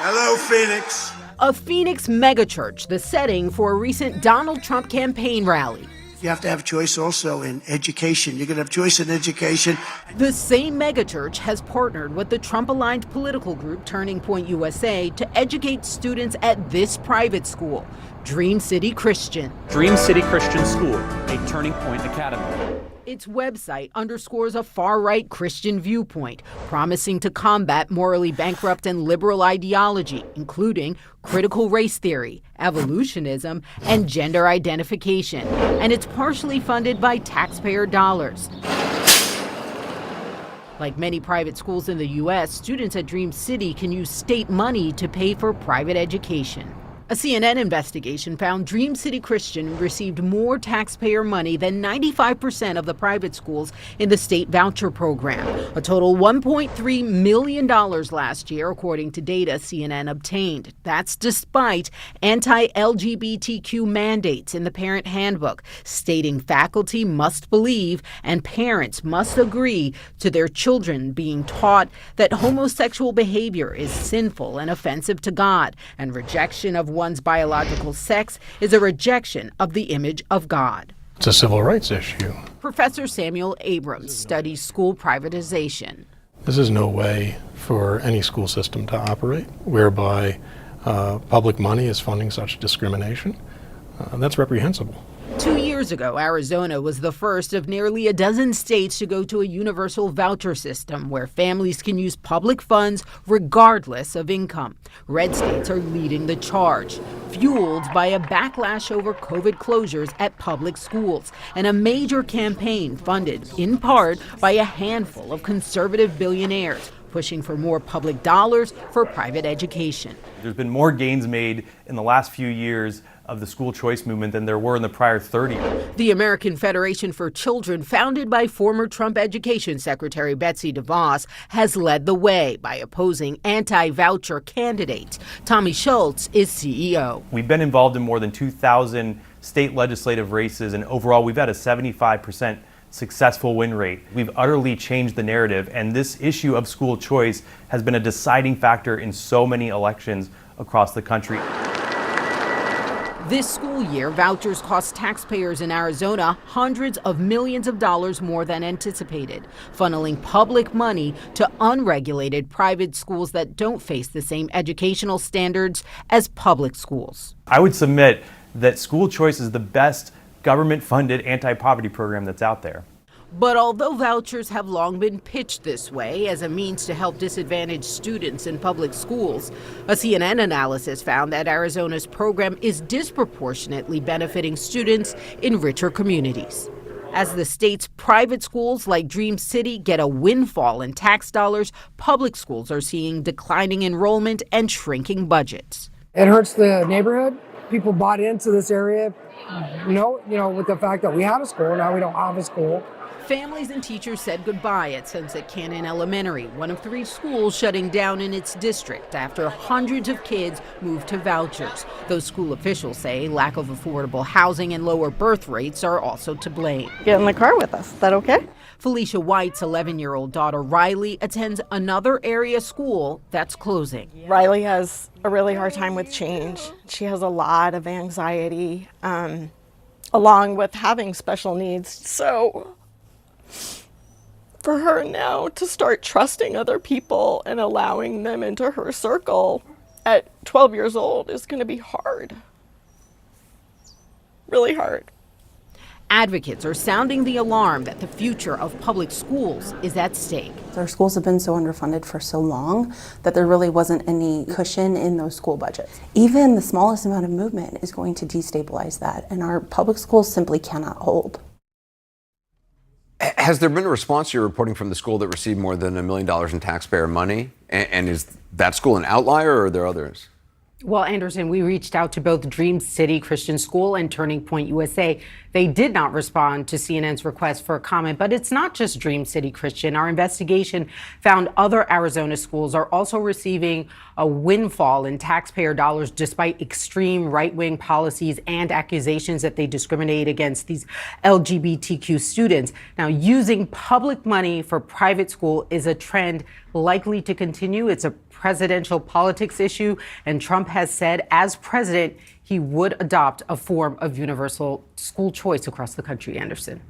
Hello, Phoenix. A Phoenix megachurch, the setting for a recent Donald Trump campaign rally. You have to have choice also in education. You're going to have choice in education. The same megachurch has partnered with the Trump-aligned political group Turning Point USA to educate students at this private school, Dream City Christian. Dream City Christian School, a Turning Point academy. Its website underscores a far-right Christian viewpoint, promising to combat morally bankrupt and liberal ideology, including critical race theory, evolutionism, and gender identification. And it's partially funded by taxpayer dollars. Like many private schools in the U.S., students at Dream City can use state money to pay for private education. A CNN investigation found Dream City Christian received more taxpayer money than 95% of the private schools in the state voucher program, a total $1.3 million last year, according to data CNN obtained. That's despite anti-LGBTQ mandates in the parent handbook, stating faculty must believe and parents must agree to their children being taught that homosexual behavior is sinful and offensive to God, and rejection of one's biological sex is a rejection of the image of God. It's a civil rights issue. Professor Samuel Abrams studies school privatization. This is no way for any school system to operate whereby public money is funding such discrimination. That's reprehensible. 2 years ago, Arizona was the first of nearly a dozen states to go to a universal voucher system where families can use public funds regardless of income. Red states are leading the charge, fueled by a backlash over COVID closures at public schools and a major campaign funded in part by a handful of conservative billionaires pushing for more public dollars for private education. There's been more gains made in the last few years of the school choice movement than there were in the prior 30. The American Federation for Children, founded by former Trump Education Secretary Betsy DeVos, has led the way by opposing anti-voucher candidates. Tommy Schultz is CEO. We've been involved in more than 2,000 state legislative races, and overall we've had a 75% successful win rate. We've utterly changed the narrative, and this issue of school choice has been a deciding factor in so many elections across the country. This school year, vouchers cost taxpayers in Arizona hundreds of millions of dollars more than anticipated, funneling public money to unregulated private schools that don't face the same educational standards as public schools. I would submit that school choice is the best government-funded anti-poverty program that's out there. But although vouchers have long been pitched this way as a means to help disadvantaged students in public schools, a CNN analysis found that Arizona's program is disproportionately benefiting students in richer communities. As the state's private schools like Dream City get a windfall in tax dollars, public schools are seeing declining enrollment and shrinking budgets. It hurts the neighborhood. People bought into this area, with the fact that we had a school, now we don't have a school. Families and teachers said goodbye at Sunset Canyon Elementary, one of 3 schools shutting down in its district after hundreds of kids moved to vouchers. Those school officials say lack of affordable housing and lower birth rates are also to blame. Get in the car with us. Is that okay? Felicia White's 11-year-old daughter Riley attends another area school that's closing. Riley has a really hard time with change. She has a lot of anxiety, along with having special needs. So for her now to start trusting other people and allowing them into her circle at 12 years old is going to be hard. Really hard. Advocates are sounding the alarm that the future of public schools is at stake. Our schools have been so underfunded for so long that there really wasn't any cushion in those school budgets. Even the smallest amount of movement is going to destabilize that, and our public schools simply cannot hold. Has there been a response to your reporting from the school that received more than $1 million in taxpayer money? And is that school an outlier, or are there others? Well, Anderson, we reached out to both Dream City Christian School and Turning Point USA. They did not respond to CNN's request for a comment, but it's not just Dream City Christian. Our investigation found other Arizona schools are also receiving a windfall in taxpayer dollars despite extreme right-wing policies and accusations that they discriminate against these LGBTQ students. Now, using public money for private school is a trend likely to continue. It's a presidential politics issue, and Trump has said, as president, he would adopt a form of universal school choice across the country. Anderson.